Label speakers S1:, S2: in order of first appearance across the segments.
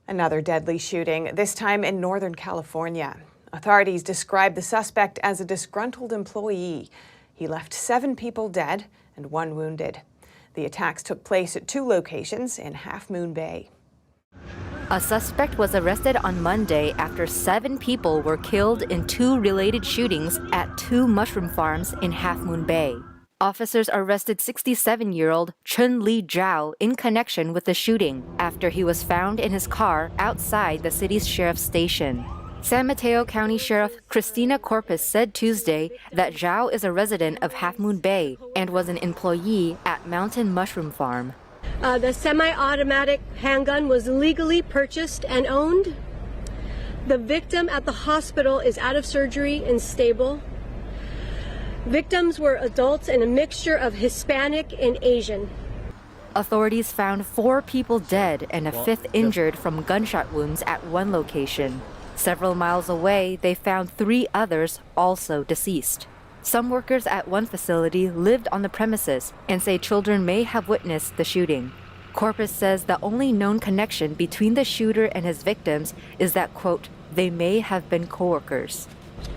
S1: Another deadly shooting, this time in Northern California. Authorities describe the suspect as a disgruntled employee. He left 7 people dead and 1 wounded. The attacks took place at 2 locations in Half Moon Bay.
S2: A suspect was arrested on Monday after 7 people were killed in 2 related shootings at 2 mushroom farms in Half Moon Bay. Officers arrested 67-year-old Chun Li Zhao in connection with the shooting after he was found in his car outside the city's sheriff's station. San Mateo County Sheriff Christina Corpus said Tuesday that Zhao is a resident of Half Moon Bay and was an employee at Mountain Mushroom Farm.
S3: The semi-automatic handgun was legally purchased and owned. The victim at the hospital is out of surgery and stable. Victims were adults and a mixture of Hispanic and Asian.
S2: Authorities found 4 people dead and a 5th injured from gunshot wounds at 1 location. Several miles away, they found 3 others also deceased. Some workers at one facility lived on the premises and say children may have witnessed the shooting. Corpus says the only known connection between the shooter and his victims is that, quote, they may have been coworkers.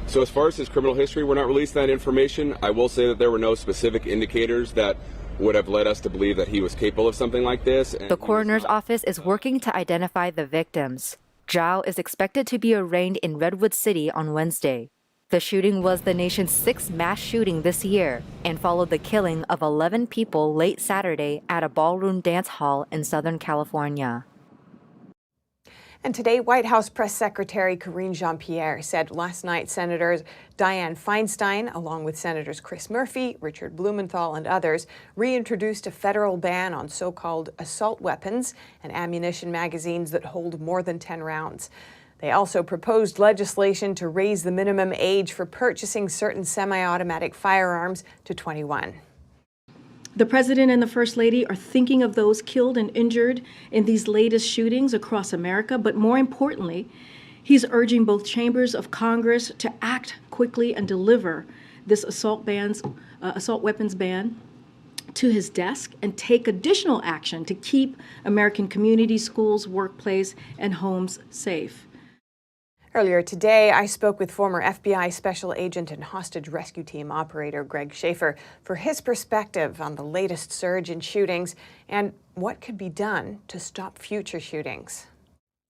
S4: So as far as his criminal history, we're not releasing that information. I will say that there were no specific indicators that would have led us to believe that he was capable of something like this.
S2: The coroner's office is working to identify the victims. Zhao is expected to be arraigned in Redwood City on Wednesday. The shooting was the nation's 6th mass shooting this year and followed the killing of 11 people late Saturday at a ballroom dance hall in Southern California.
S1: And today, White House Press Secretary Karine Jean-Pierre said last night Senators Dianne Feinstein, along with Senators Chris Murphy, Richard Blumenthal, and others, reintroduced a federal ban on so-called assault weapons and ammunition magazines that hold more than 10 rounds. They also proposed legislation to raise the minimum age for purchasing certain semi-automatic firearms to 21.
S5: The President and the First Lady are thinking of those killed and injured in these latest shootings across America, but more importantly, he's urging both chambers of Congress to act quickly and deliver this assault weapons ban to his desk and take additional action to keep American communities, schools, workplace, and homes safe.
S1: Earlier today, I spoke with former FBI Special Agent and Hostage Rescue Team operator Greg Shaffer for his perspective on the latest surge in shootings and what could be done to stop future shootings.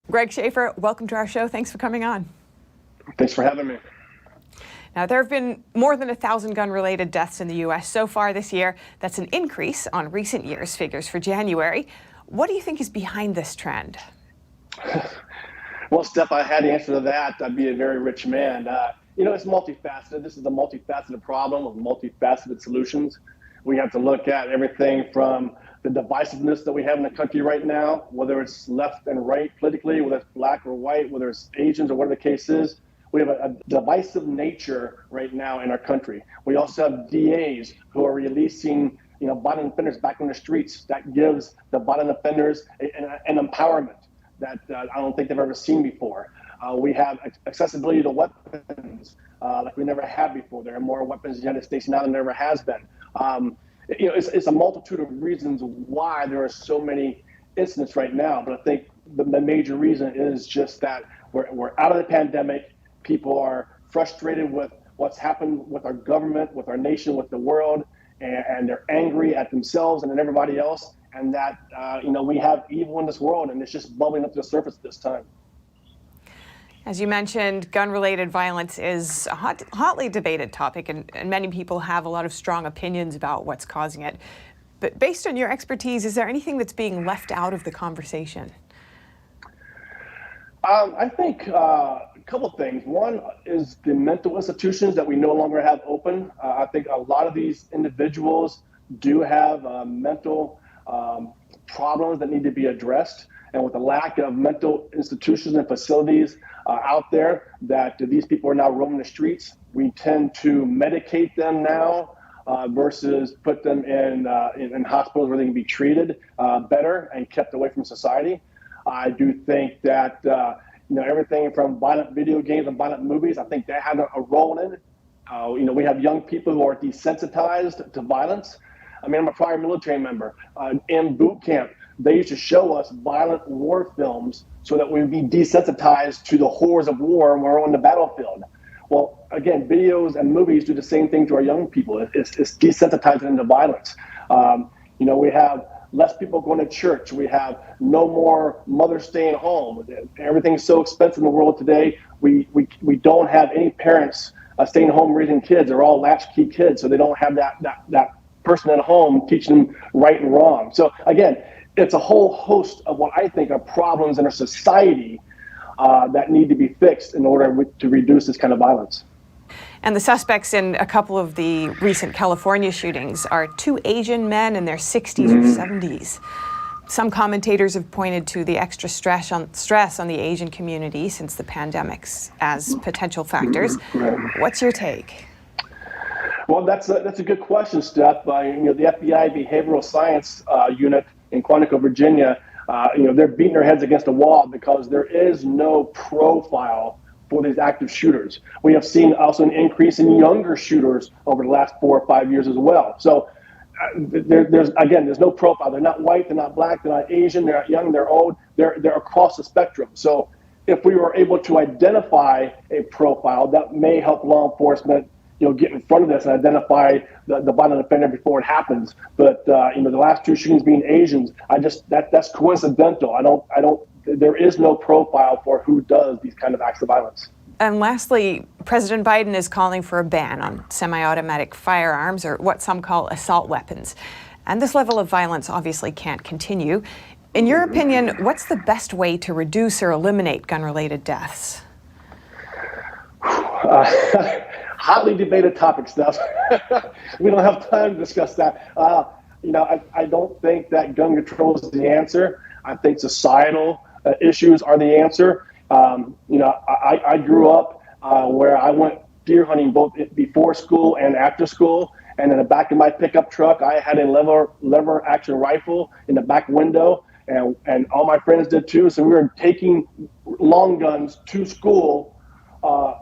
S1: Greg Shaffer, welcome to our show. Thanks for coming on.
S6: Thanks for having me.
S1: Now, there have been more than 1,000 gun-related deaths in the U.S. so far this year. That's an increase on recent years' figures for January. What do you think is behind this trend?
S6: Well, Steph, I had the answer to that. I'd be a very rich man. It's multifaceted. This is a multifaceted problem with multifaceted solutions. We have to look at everything from the divisiveness that we have in the country right now, whether it's left and right politically, whether it's black or white, whether it's Asians or whatever the case is. We have a divisive nature right now in our country. We also have DAs who are releasing violent offenders back on the streets. That gives the violent offenders an empowerment that I don't think they've ever seen before. We have accessibility to weapons like we never had before. There are more weapons in the United States now than there ever has been. It's a multitude of reasons why there are so many incidents right now, but I think the major reason is just that we're out of the pandemic. People are frustrated with what's happened with our government, with our nation, with the world, and they're angry at themselves and at everybody else. And that, we have evil in this world, and it's just bubbling up to the surface this time.
S1: As you mentioned, gun-related violence is a hotly debated topic, and many people have a lot of strong opinions about what's causing it. But based on your expertise, is there anything that's being left out of the conversation?
S6: I think a couple things. One is the mental institutions that we no longer have open. I think a lot of these individuals do have mental problems that need to be addressed, and with the lack of mental institutions and facilities out there, that these people are now roaming the streets. We tend to medicate them now versus put them in hospitals where they can be treated better and kept away from society. I do think that everything from violent video games and violent movies, I think they have a role in it. We have young people who are desensitized to violence. I mean, I'm a prior military member. In boot camp, they used to show us violent war films so that we would be desensitized to the horrors of war when we're on the battlefield. Well, again, videos and movies do the same thing to our young people. It's desensitizing them to violence. We have less people going to church. We have no more mothers staying home. Everything's so expensive in the world today. We don't have any parents staying home raising kids. They're all latchkey kids, so they don't have that person at home teaching them right and wrong. So again, it's a whole host of what I think are problems in our society that need to be fixed in order to reduce this kind of violence.
S1: And the suspects in a couple of the recent California shootings are two Asian men in their 60s or 70s. Some commentators have pointed to the extra stress on the Asian community since the pandemics as potential factors. What's your take?
S6: Well, that's a good question, Steph. The FBI Behavioral Science Unit in Quantico, Virginia, they're beating their heads against a wall because there is no profile for these active shooters. We have seen also an increase in younger shooters over the last 4 or 5 years as well. So there's no profile. They're not white, they're not black, they're not Asian, they're not young, they're old, they're across the spectrum. So if we were able to identify a profile, that may help law enforcement get in front of this and identify the violent offender before it happens. But the last two shootings being Asians, that's coincidental. There is no profile for who does these kind of acts of violence.
S1: And lastly, President Biden is calling for a ban on semi-automatic firearms, or what some call assault weapons. And this level of violence obviously can't continue. In your opinion, what's the best way to reduce or eliminate gun-related deaths?
S6: Hotly debated topic, Steph. We don't have time to discuss that. I don't think that gun control is the answer. I think societal issues are the answer. I grew up where I went deer hunting both before school and after school. And in the back of my pickup truck, I had a lever action rifle in the back window, and all my friends did too. So we were taking long guns to school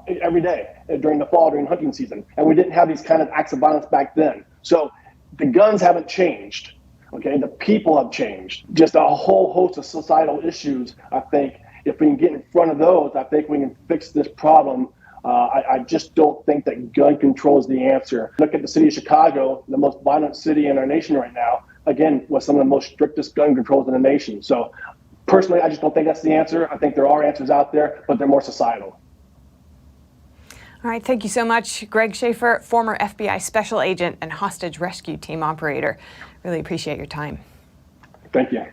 S6: every day during the fall, during hunting season. And we didn't have these kind of acts of violence back then. So the guns haven't changed. Okay, the people have changed. Just a whole host of societal issues. I think if we can get in front of those, I think we can fix this problem. I just don't think that gun control is the answer. Look at the city of Chicago, the most violent city in our nation right now, again, with some of the most strictest gun controls in the nation. So personally, I just don't think that's the answer. I think there are answers out there, but they're more societal.
S1: All right, thank you so much, Greg Shaffer, former FBI special agent and hostage rescue team operator. Really appreciate your time.
S6: Thank you.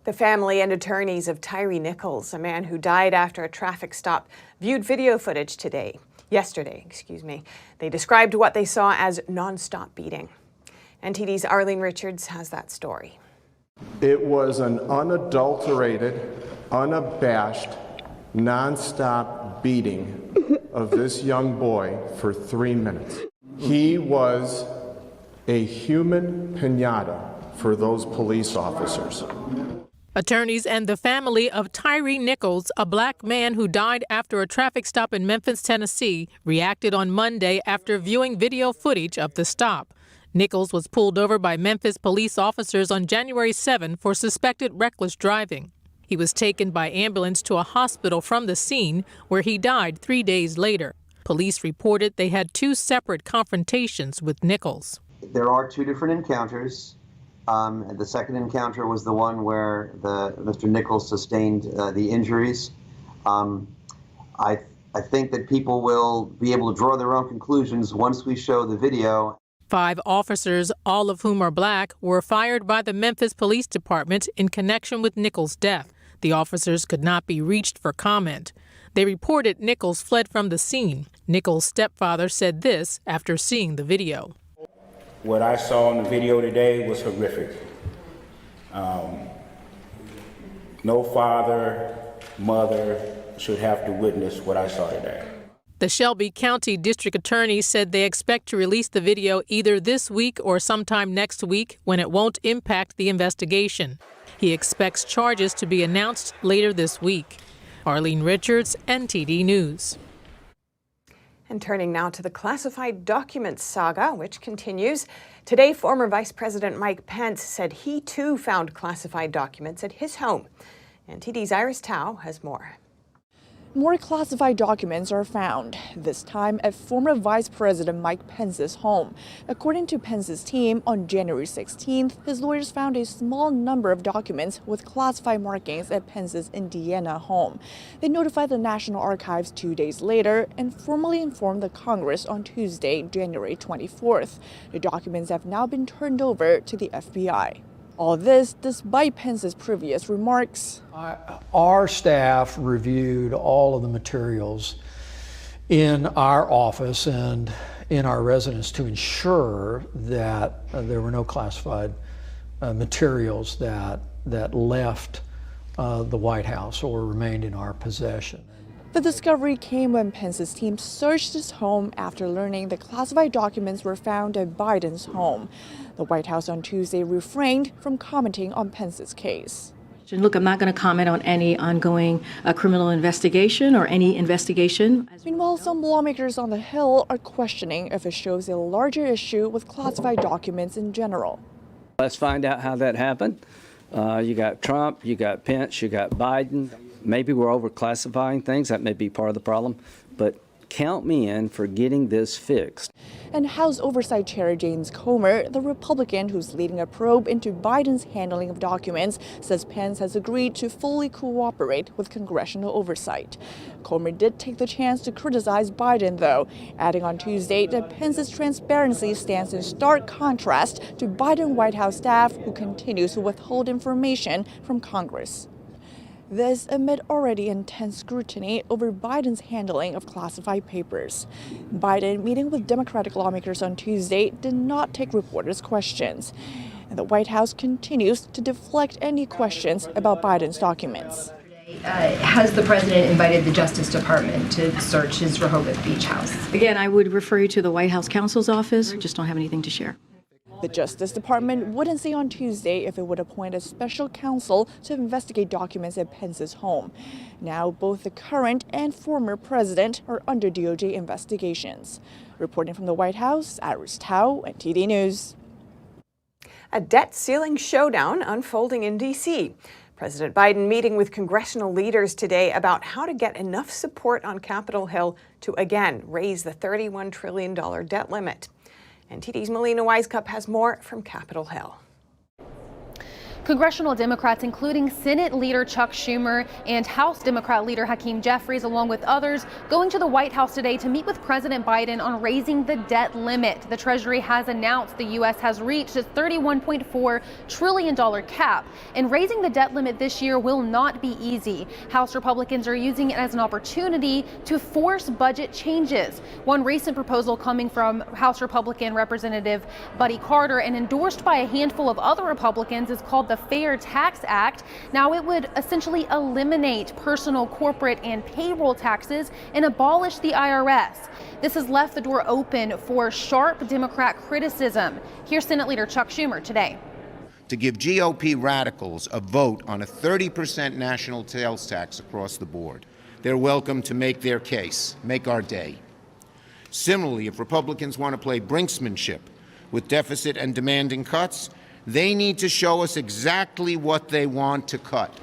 S1: The family and attorneys of Tyre Nichols, a man who died after a traffic stop, viewed video footage yesterday. They described what they saw as non-stop beating. NTD's Arlene Richards has that story.
S7: It was an unadulterated, unabashed, non-stop beating of this young boy for 3 minutes. He was a human piñata for those police officers.
S8: Attorneys and the family of Tyre Nichols, a black man who died after a traffic stop in Memphis, Tennessee, reacted on Monday after viewing video footage of the stop. Nichols was pulled over by Memphis police officers on January 7 for suspected reckless driving. He was taken by ambulance to a hospital from the scene, where he died 3 days later. Police reported they had 2 separate confrontations with Nichols.
S9: There are 2 different encounters. The second encounter was the one where Mr. Nichols sustained the injuries. I think that people will be able to draw their own conclusions once we show the video.
S8: 5 officers, all of whom are black, were fired by the Memphis Police Department in connection with Nichols' death. The officers could not be reached for comment. They reported Nichols fled from the scene. Nichols' stepfather said this after seeing the video.
S10: What I saw in the video today was horrific. No father, mother should have to witness what I saw today.
S8: The Shelby County District Attorney said they expect to release the video either this week or sometime next week, when it won't impact the investigation. He expects charges to be announced later this week. Arlene Richards, NTD News.
S1: And turning now to the classified documents saga, which continues. Today, former Vice President Mike Pence said he too found classified documents at his home. NTD's Iris Tao has more.
S11: More classified documents are found, this time at former Vice President Mike Pence's home. According to Pence's team, on January 16th, his lawyers found a small number of documents with classified markings at Pence's Indiana home. They notified the National Archives 2 days later and formally informed the Congress on Tuesday, January 24th. The documents have now been turned over to the FBI. All this despite Pence's previous remarks.
S12: Our staff reviewed all of the materials in our office and in our residence to ensure that there were no classified materials that left the White House or remained in our possession.
S11: The discovery came when Pence's team searched his home after learning the classified documents were found at Biden's home. The White House on Tuesday refrained from commenting on Pence's case.
S5: Look, I'm not going to comment on any ongoing criminal investigation or any investigation.
S11: Meanwhile, some lawmakers on the Hill are questioning if it shows a larger issue with classified documents in general.
S13: Let's find out how that happened. You got Trump, you got Pence, you got Biden. Maybe we're overclassifying things. That may be part of the problem. But count me in for getting this fixed.
S11: And House Oversight Chair James Comer, the Republican who's leading a probe into Biden's handling of documents, says Pence has agreed to fully cooperate with congressional oversight. Comer did take the chance to criticize Biden, though, adding on Tuesday that Pence's transparency stands in stark contrast to Biden White House staff who continues to withhold information from Congress. This amid already intense scrutiny over Biden's handling of classified papers. Biden, meeting with Democratic lawmakers on Tuesday, did not take reporters' questions. And the White House continues to deflect any questions about Biden's documents.
S14: Has the president invited the Justice Department to search his Rehoboth Beach house?
S5: Again, I would refer you to the White House counsel's office. Just don't have anything to share.
S11: The Justice Department wouldn't say on Tuesday if it would appoint a special counsel to investigate documents at Pence's home. Now, both the current and former president are under DOJ investigations. Reporting from the White House, Iris Tao, NTD News.
S1: A debt ceiling showdown unfolding in D.C. President Biden meeting with congressional leaders today about how to get enough support on Capitol Hill to again raise the $31 trillion debt limit. NTD's Melina Wisecup has more from Capitol Hill.
S15: Congressional Democrats, including Senate Leader Chuck Schumer and House Democrat Leader Hakeem Jeffries, along with others, going to the White House today to meet with President Biden on raising the debt limit. The Treasury has announced the U.S. has reached its $31.4 trillion cap, and raising the debt limit this year will not be easy. House Republicans are using it as an opportunity to force budget changes. One recent proposal coming from House Republican Representative Buddy Carter and endorsed by a handful of other Republicans is called the Fair Tax Act. Now, it would essentially eliminate personal, corporate, and payroll taxes and abolish the IRS. This has left the door open for sharp Democrat criticism. Here's Senate Leader Chuck Schumer today.
S16: To give GOP radicals a vote on a 30% national sales tax across the board. They're welcome to make their case, make our day. Similarly, if Republicans want to play brinksmanship with deficit and demanding cuts, they need to show us exactly what they want to cut.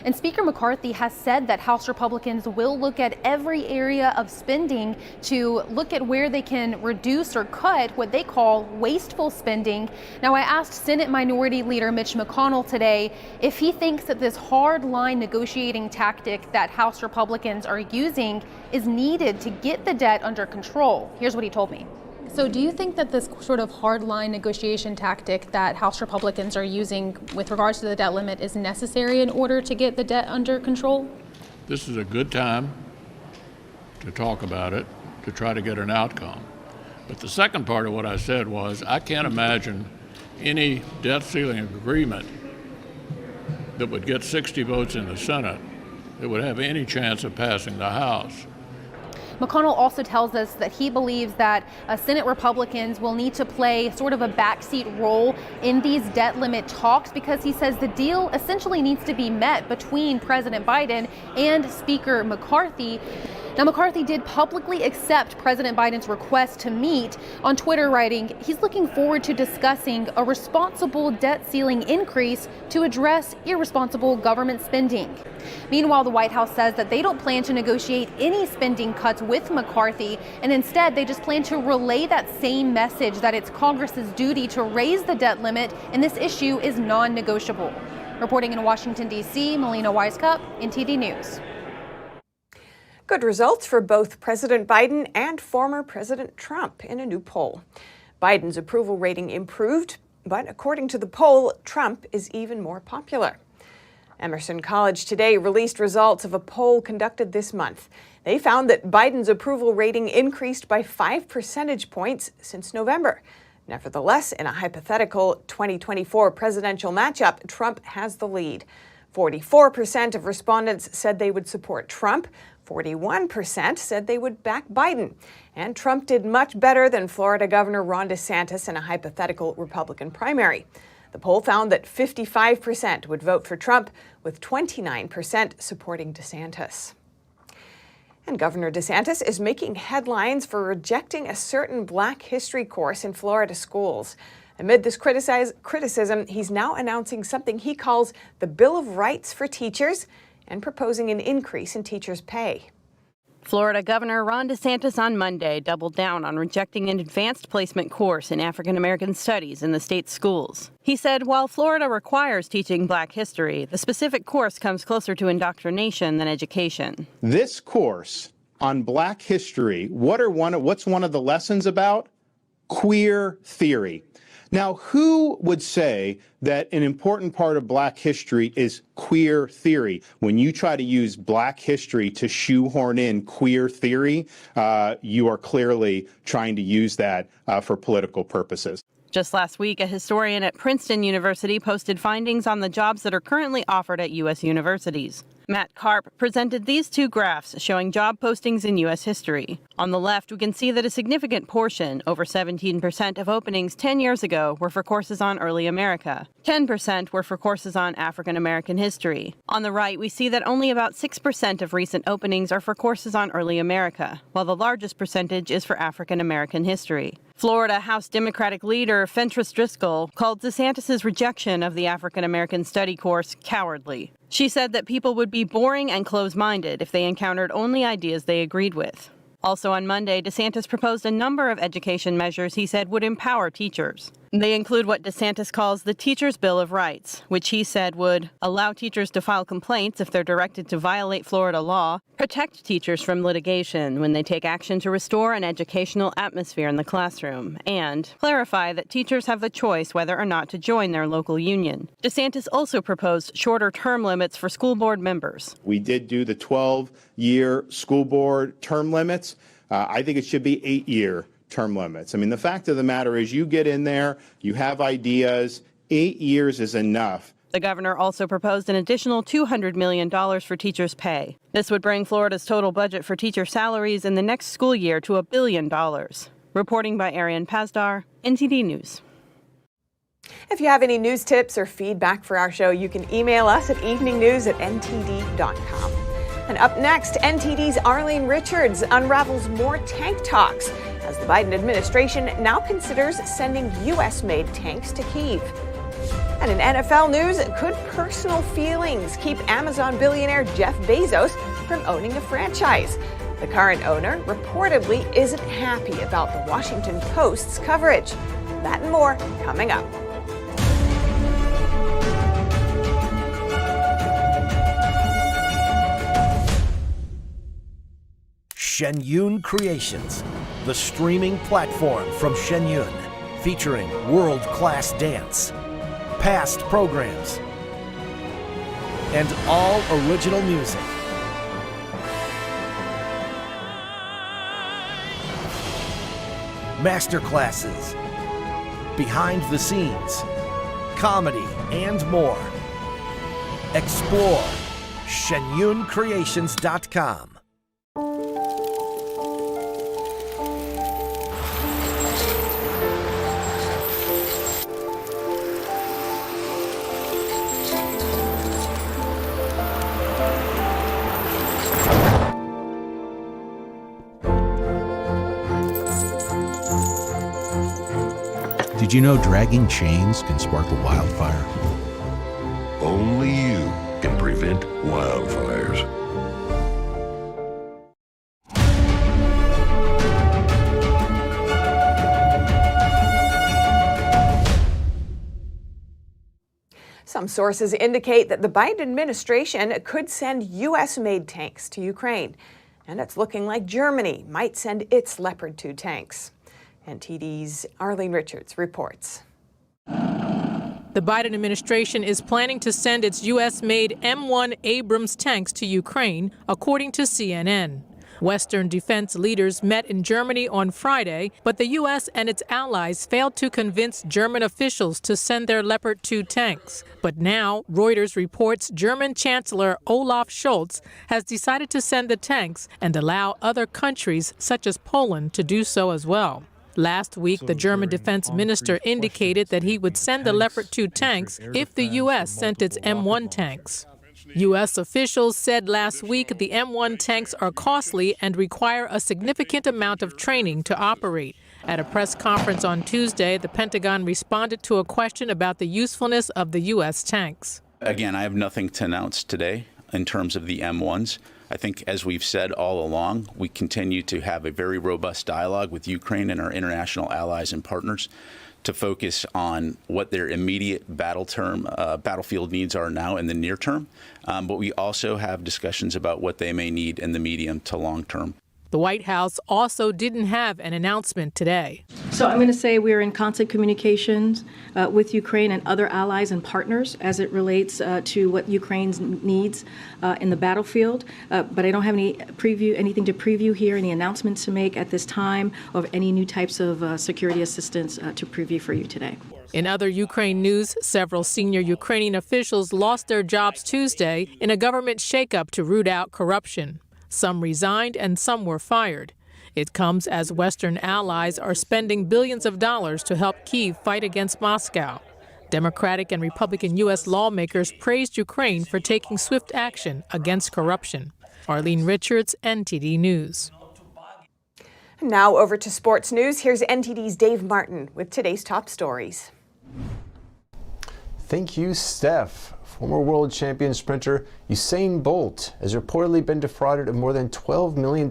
S15: And Speaker McCarthy has said that House Republicans will look at every area of spending to look at where they can reduce or cut what they call wasteful spending. Now, I asked Senate Minority Leader Mitch McConnell today if he thinks that this hard-line negotiating tactic that House Republicans are using is needed to get the debt under control. Here's what he told me. So do you think that this sort of hardline negotiation tactic that House Republicans are using with regards to the debt limit is necessary in order to get the debt under control?
S17: This is a good time to talk about it, to try to get an outcome. But the second part of what I said was, I can't imagine any debt ceiling agreement that would get 60 votes in the Senate that would have any chance of passing the House.
S15: McConnell also tells us that he believes that Senate Republicans will need to play sort of a backseat role in these debt limit talks because he says the deal essentially needs to be met between President Biden and Speaker McCarthy. Now, McCarthy did publicly accept President Biden's request to meet, on Twitter writing he's looking forward to discussing a responsible debt ceiling increase to address irresponsible government spending. Meanwhile, the White House says that they don't plan to negotiate any spending cuts with McCarthy, and instead they just plan to relay that same message that it's Congress's duty to raise the debt limit and this issue is non-negotiable. Reporting in Washington, D.C., Melina Wisecup, NTD News.
S1: Good results for both President Biden and former President Trump in a new poll. Biden's approval rating improved, but according to the poll, Trump is even more popular. Emerson College today released results of a poll conducted this month. They found that Biden's approval rating increased by 5 percentage points since November. Nevertheless, in a hypothetical 2024 presidential matchup, Trump has the lead. 44% of respondents said they would support Trump. 41% said they would back Biden. And Trump did much better than Florida Governor Ron DeSantis in a hypothetical Republican primary. The poll found that 55% would vote for Trump, with 29% supporting DeSantis. And Governor DeSantis is making headlines for rejecting a certain Black history course in Florida schools. Amid this criticism, he's now announcing something he calls the Bill of Rights for teachers and proposing an increase in teachers' pay.
S18: Florida Governor Ron DeSantis on Monday doubled down on rejecting an advanced placement course in African American studies in the state's schools. He said while Florida requires teaching Black history, the specific course comes closer to indoctrination than education.
S19: This course on Black history, what's one of the lessons about? Queer theory. Now, who would say that an important part of Black history is queer theory? When you try to use Black history to shoehorn in queer theory, you are clearly trying to use that for political purposes.
S18: Just last week, a historian at Princeton University posted findings on the jobs that are currently offered at U.S. universities. Matt Karp presented these two graphs showing job postings in U.S. history. On the left, we can see that a significant portion, over 17% of openings 10 years ago, were for courses on early America. 10% were for courses on African American history. On the right, we see that only about 6% of recent openings are for courses on early America, while the largest percentage is for African American history. Florida House Democratic leader Fentress Driscoll called DeSantis' rejection of the African American study course cowardly. She said that people would be boring and close-minded if they encountered only ideas they agreed with. Also on Monday, DeSantis proposed a number of education measures he said would empower teachers. They include what DeSantis calls the Teachers' Bill of Rights, which he said would allow teachers to file complaints if they're directed to violate Florida law, protect teachers from litigation when they take action to restore an educational atmosphere in the classroom, and clarify that teachers have the choice whether or not to join their local union. DeSantis also proposed shorter term limits for school board members.
S19: We did do the 12-year school board term limits. I think it should be 8-year term limits. I mean, the fact of the matter is you get in there, you have ideas, 8 years is enough.
S18: The governor also proposed an additional $200 million for teachers' pay. This would bring Florida's total budget for teacher salaries in the next school year to $1 billion. Reporting by Arian Pazdar, NTD News.
S1: If you have any news tips or feedback for our show, you can email us at eveningnews@ntd.com. And up next, NTD's Arlene Richards unravels more tank talks as the Biden administration now considers sending U.S.-made tanks to Kyiv. And in NFL news, could personal feelings keep Amazon billionaire Jeff Bezos from owning a franchise? The current owner reportedly isn't happy about the Washington Post's coverage. That and more coming up.
S20: Shen Yun Creations, the streaming platform from Shen Yun, featuring world-class dance, past programs, and all original music. Masterclasses, behind the scenes, comedy, and more. Explore ShenYunCreations.com.
S21: you know dragging chains can spark a wildfire?
S22: Only you can prevent wildfires.
S1: Some sources indicate that the Biden administration could send U.S.-made tanks to Ukraine. And it's looking like Germany might send its Leopard 2 tanks. NTD's Arlene Richards reports.
S8: The Biden administration is planning to send its U.S.-made M1 Abrams tanks to Ukraine, according to CNN. Western defense leaders met in Germany on Friday, but the U.S. and its allies failed to convince German officials to send their Leopard 2 tanks. But now, Reuters reports German Chancellor Olaf Scholz has decided to send the tanks and allow other countries, such as Poland, to do so as well. Last week, the German defense minister indicated that he would send the Leopard 2 tanks if the U.S. sent its M1 tanks. U.S. officials said last week the M1 tanks are costly and require a significant amount of training to operate. At a press conference on Tuesday, the Pentagon responded to a question about the usefulness of the U.S. tanks.
S23: Again, I have nothing to announce today in terms of the M1s. I think, as we've said all along, we continue to have a very robust dialogue with Ukraine and our international allies and partners to focus on what their immediate battlefield needs are now in the near term. But we also have discussions about what they may need in the medium to long term.
S8: The White House also didn't have an announcement today.
S5: So I'm going to say we're in constant communications with Ukraine and other allies and partners as it relates to what Ukraine needs in the battlefield. But I don't have anything to preview here, any announcements to make at this time of any new types of security assistance to preview for you today.
S8: In other Ukraine news, several senior Ukrainian officials lost their jobs Tuesday in a government shakeup to root out corruption. Some resigned and some were fired. It comes as Western allies are spending billions of dollars to help Kyiv fight against Moscow. Democratic and Republican U.S. lawmakers praised Ukraine for taking swift action against corruption. Arlene Richards, NTD News.
S1: Now over to sports news. Here's NTD's Dave Martin with today's top stories.
S24: Thank you, Steph. Former world champion sprinter Usain Bolt has reportedly been defrauded of more than $12 million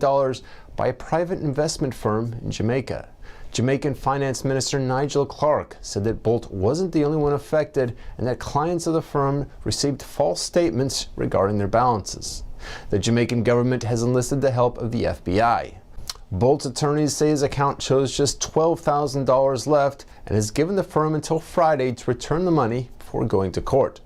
S24: by a private investment firm in Jamaica. Jamaican Finance Minister Nigel Clark said that Bolt wasn't the only one affected and that clients of the firm received false statements regarding their balances. The Jamaican government has enlisted the help of the FBI. Bolt's attorneys say his account shows just $12,000 left and has given the firm until Friday to return the money before going to court.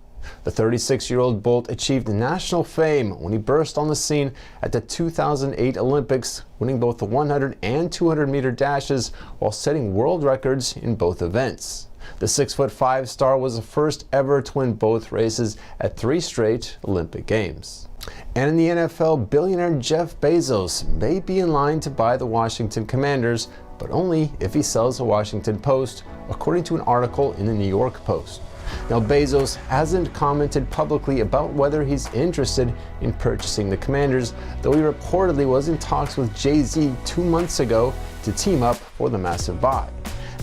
S24: The 36-year-old Bolt achieved national fame when he burst on the scene at the 2008 Olympics, winning both the 100 and 200-meter dashes while setting world records in both events. The 6'5" star was the first ever to win both races at 3 straight Olympic Games. And in the NFL, billionaire Jeff Bezos may be in line to buy the Washington Commanders, but only if he sells the Washington Post, according to an article in the New York Post. Now, Bezos hasn't commented publicly about whether he's interested in purchasing the Commanders, though he reportedly was in talks with Jay-Z 2 months ago to team up for the massive buy.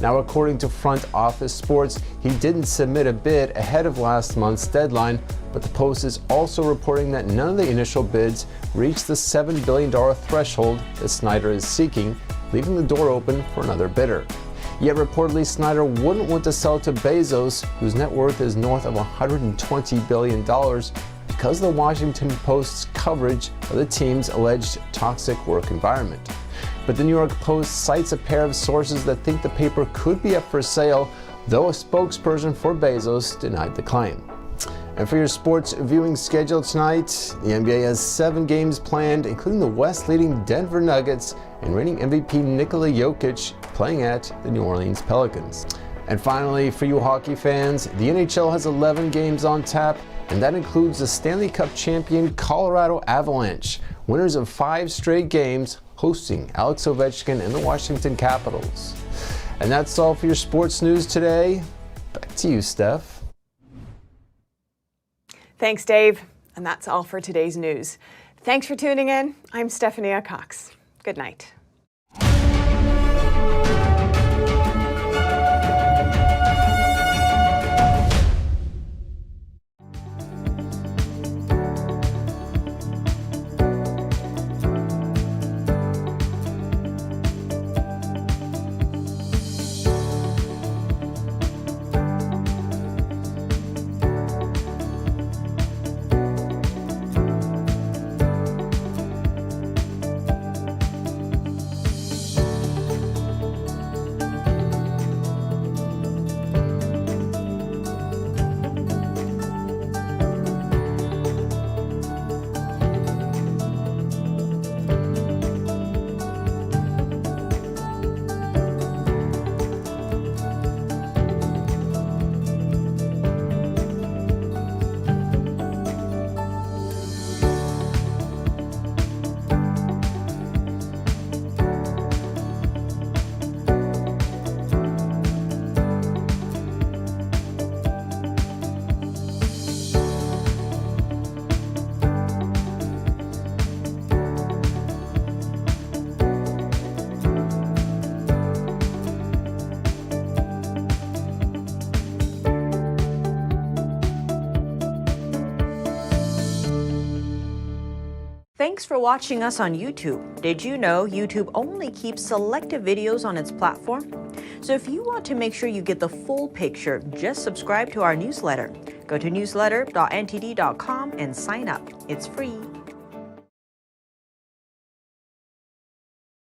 S24: Now, according to Front Office Sports, he didn't submit a bid ahead of last month's deadline, but the Post is also reporting that none of the initial bids reached the $7 billion threshold that Snyder is seeking, leaving the door open for another bidder. Yet reportedly Snyder wouldn't want to sell to Bezos, whose net worth is north of $120 billion, because of the Washington Post's coverage of the team's alleged toxic work environment. But the New York Post cites a pair of sources that think the paper could be up for sale, though a spokesperson for Bezos denied the claim. And for your sports viewing schedule tonight, the NBA has 7 games planned, including the West-leading Denver Nuggets and reigning MVP Nikola Jokic playing at the New Orleans Pelicans. And finally, for you hockey fans, the NHL has 11 games on tap, and that includes the Stanley Cup champion Colorado Avalanche, winners of 5 straight games, hosting Alex Ovechkin and the Washington Capitals. And that's all for your sports news today. Back to you, Steph.
S1: Thanks, Dave. And that's all for today's news. Thanks for tuning in. I'm Stephanie Cox. Good night.
S2: Thanks for watching us on YouTube. Did you know YouTube only keeps selected videos on its platform? So if you want to make sure you get the full picture, just subscribe to our newsletter. Go to newsletter.ntd.com and sign up. It's free.